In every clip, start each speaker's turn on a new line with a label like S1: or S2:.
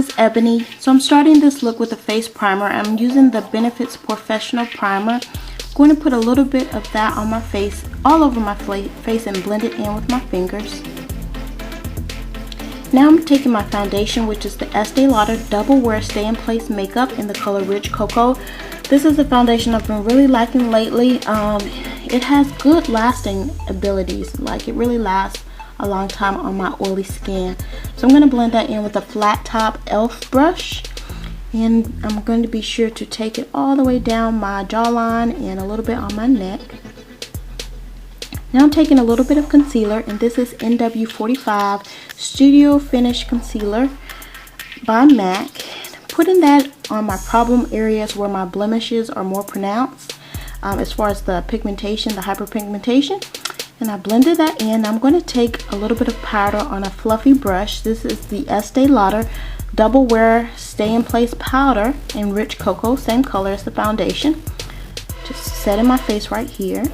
S1: is Ebony. So I'm starting this look with a face primer. I'm using the Benefits Professional Primer. I'm going to put a little bit of that on my face, all over my face, and blend it in with my fingers. Now I'm taking my foundation, which is the Estee Lauder Double Wear Stay in Place Makeup in the color Rich Cocoa. This is the foundation I've been really liking lately. It has good lasting abilities, like it really lasts a long time on my oily skin. So I'm going to blend that in with a flat top e.l.f. brush, and I'm going to be sure to take it all the way down my jawline and a little bit on my neck. Now I'm taking a little bit of concealer, and this is NW45 Studio Finish Concealer by MAC. Putting that on my problem areas where my blemishes are more pronounced, as far as the pigmentation, the hyperpigmentation. And I blended that in. I'm going to take a little bit of powder on a fluffy brush. This is the Estee Lauder Double Wear Stay in Place Powder in Rich Cocoa, same color as the foundation. Just set in my face right here.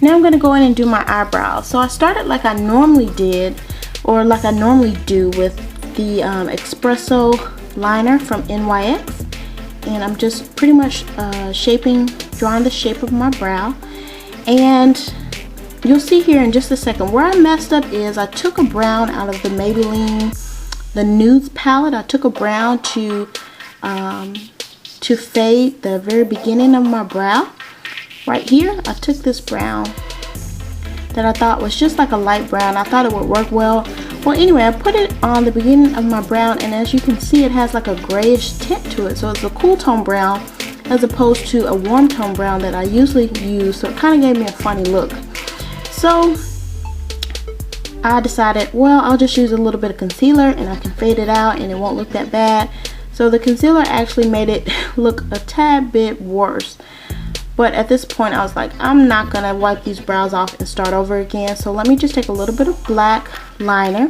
S1: Now I'm going to go in and do my eyebrows. So I started like I normally did, or like I normally do, with the Espresso liner from NYX. And I'm just pretty much drawing the shape of my brow. And you'll see here in just a second where I messed up is I took a brown out of the Maybelline, the Nudes palette. I took a brown to fade the very beginning of my brow. Right here, I took this brown that I thought was just like a light brown. I thought it would work well. Well, anyway, I put it on the beginning of my brown, and as you can see, it has like a grayish tint to it. So it's a cool tone brown as opposed to a warm tone brown that I usually use. So it kind of gave me a funny look. So I decided, well, I'll just use a little bit of concealer and I can fade it out and it won't look that bad. So the concealer actually made it look a tad bit worse. But at this point, I was like, I'm not gonna wipe these brows off and start over again. So let me just take a little bit of black liner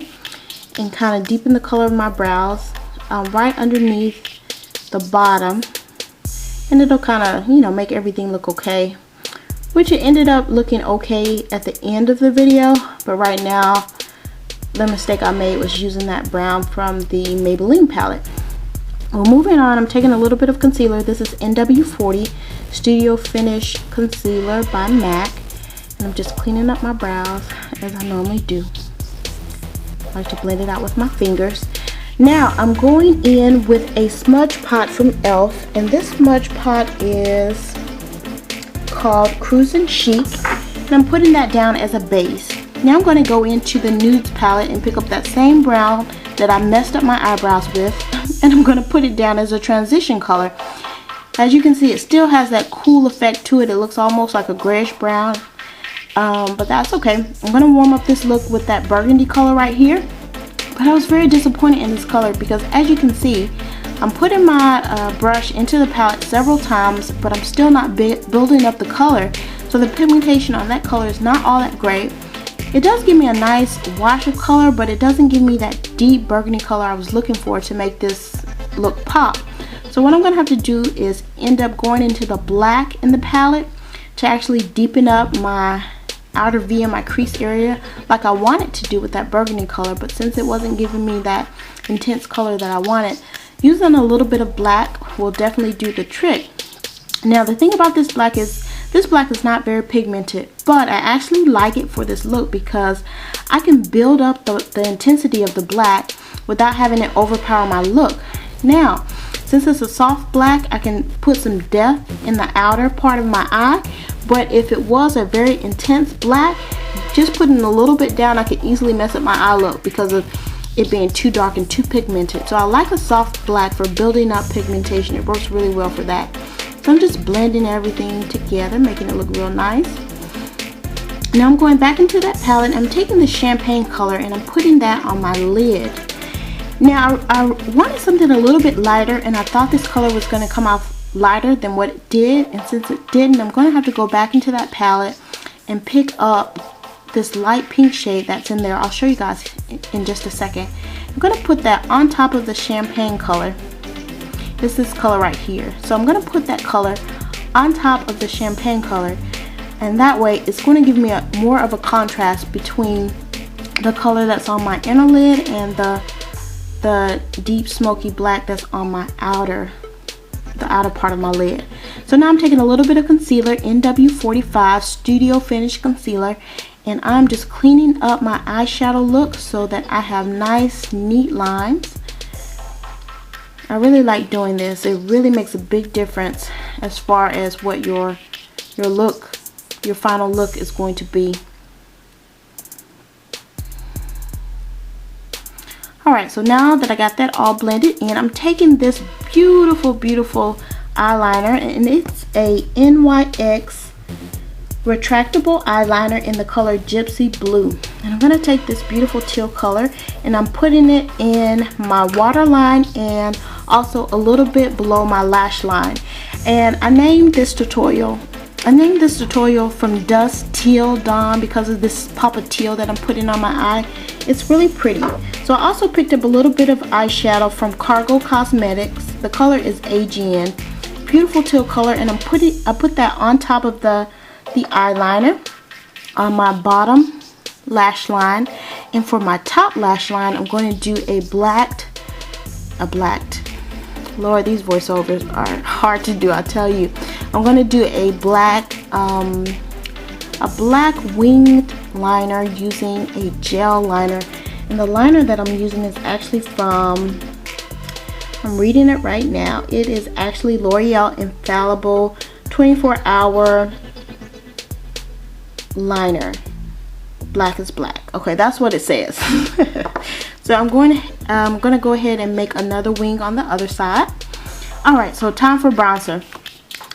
S1: and kind of deepen the color of my brows right underneath the bottom. And it'll kind of, you know, make everything look okay. Which it ended up looking okay at the end of the video. But right now, the mistake I made was using that brown from the Maybelline palette. Well, moving on, I'm taking a little bit of concealer. This is NW40 Studio Finish Concealer by MAC. And I'm just cleaning up my brows as I normally do. I like to blend it out with my fingers. Now I'm going in with a smudge pot from e.l.f. and this smudge pot is called Cruising Chic, and I'm putting that down as a base. Now I'm going to go into the Nudes palette and pick up that same brown that I messed up my eyebrows with, and I'm going to put it down as a transition color. As you can see, it still has that cool effect to it. It looks almost like a grayish brown, but that's okay. I'm going to warm up this look with that burgundy color right here. But I was very disappointed in this color because, as you can see, I'm putting my brush into the palette several times, but I'm still not building up the color. So the pigmentation on that color is not all that great. It does give me a nice wash of color, but it doesn't give me that deep burgundy color I was looking for to make this look pop. So what I'm going to have to do is end up going into the black in the palette to actually deepen up my outer V in my crease area like I wanted to do with that burgundy color. But since it wasn't giving me that intense color that I wanted, using a little bit of black will definitely do the trick. Now the thing about this black is not very pigmented, but I actually like it for this look because I can build up the intensity of the black without having it overpower my look. Now since it's a soft black, I can put some depth in the outer part of my eye. But if it was a very intense black, just putting a little bit down, I could easily mess up my eye look because of it being too dark and too pigmented. So I like a soft black for building up pigmentation. It works really well for that. So I'm just blending everything together, making it look real nice. Now I'm going back into that palette. I'm taking the champagne color and I'm putting that on my lid. Now I wanted something a little bit lighter, and I thought this color was going to come off lighter than what it did, and since it didn't, I'm going to have to go back into that palette and pick up this light pink shade that's in there. I'll show you guys in just a second. I'm going to put that on top of the champagne color. It's this color right here. So I'm going to put that color on top of the champagne color, and that way it's going to give me more of a contrast between the color that's on my inner lid and the the deep smoky black that's on my the outer part of my lid. So now I'm taking a little bit of concealer, NW45 Studio Finish Concealer, and I'm just cleaning up my eyeshadow look so that I have nice, neat lines. I really like doing this. It really makes a big difference as far as what your final look is going to be. Alright, so now that I got that all blended in, I'm taking this beautiful, beautiful eyeliner, and it's a NYX retractable eyeliner in the color Gypsy Blue. And I'm going to take this beautiful teal color and I'm putting it in my waterline and also a little bit below my lash line. And I named this tutorial from Dusk Teal Dawn because of this pop of teal that I'm putting on my eye. It's really pretty. So I also picked up a little bit of eyeshadow from Cargo Cosmetics. The color is AGN. Beautiful teal color, and I put that on top of the eyeliner on my bottom lash line, and for my top lash line I'm going to do a blacked. Lord, these voiceovers are hard to do, I tell you. I'm going to do a black winged liner using a gel liner, and the liner that I'm using is actually from, I'm reading it right now, it is actually L'Oreal Infallible 24-hour liner. Black is black. Okay, that's what it says. So I'm going to go ahead and make another wing on the other side. Alright, so time for bronzer.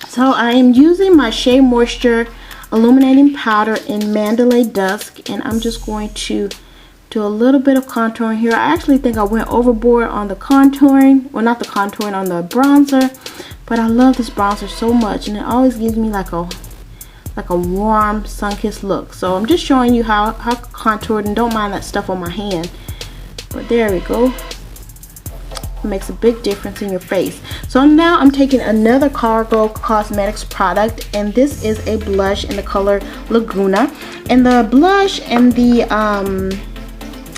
S1: So I am using my Shea Moisture illuminating powder in Mandalay Dusk, and I'm just going to do a little bit of contouring here. I actually think I went overboard on the contouring, well, not the contouring, on the bronzer, but I love this bronzer so much, and it always gives me like a warm sun-kissed look. So I'm just showing you how contoured, and don't mind that stuff on my hand. But there we go. It makes a big difference in your face. So now I'm taking another Cargo Cosmetics product, and this is a blush in the color Laguna. And the blush and the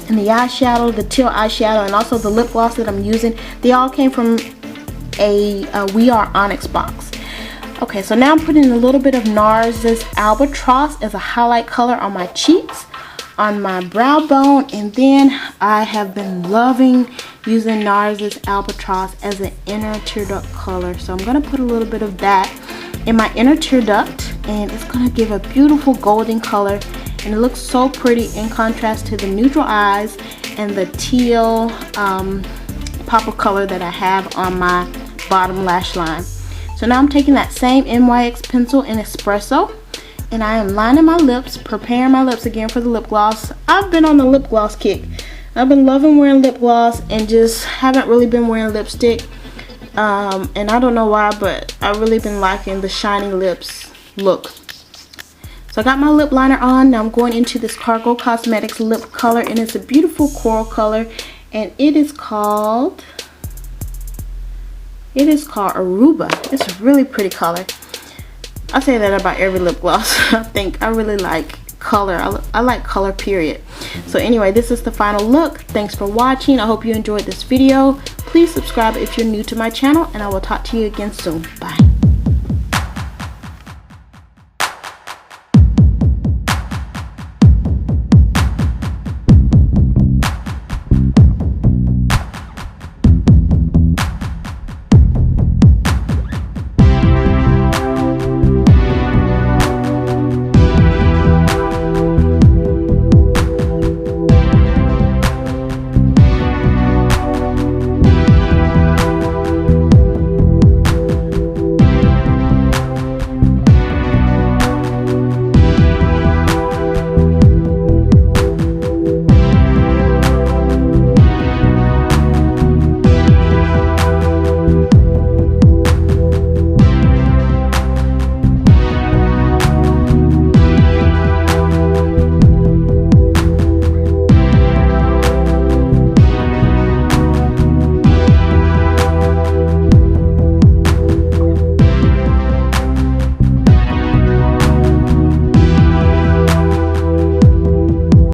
S1: eyeshadow, the teal eyeshadow, and also the lip gloss that I'm using, they all came from a We Are Onyx box. Okay, so now I'm putting a little bit of NARS's Albatross as a highlight color on my cheeks, on my brow bone, and then I have been loving using NARS's Albatross as an inner tear duct color. So I'm going to put a little bit of that in my inner tear duct, and it's going to give a beautiful golden color, and it looks so pretty in contrast to the neutral eyes and the teal pop of color that I have on my bottom lash line. So now I'm taking that same NYX pencil in Espresso, and I am lining my lips, preparing my lips again for the lip gloss. I've been on the lip gloss kick. I've been loving wearing lip gloss and just haven't really been wearing lipstick. And I don't know why, but I've really been liking the shiny lips look. So I got my lip liner on. Now I'm going into this Cargo Cosmetics lip color, and it's a beautiful coral color, and it is called Aruba. It's a really pretty color. I say that about every lip gloss. I really like color. I like color, period. So anyway, this is the final look. Thanks for watching. I hope you enjoyed this video. Please subscribe if you're new to my channel, and I will talk to you again soon. Bye.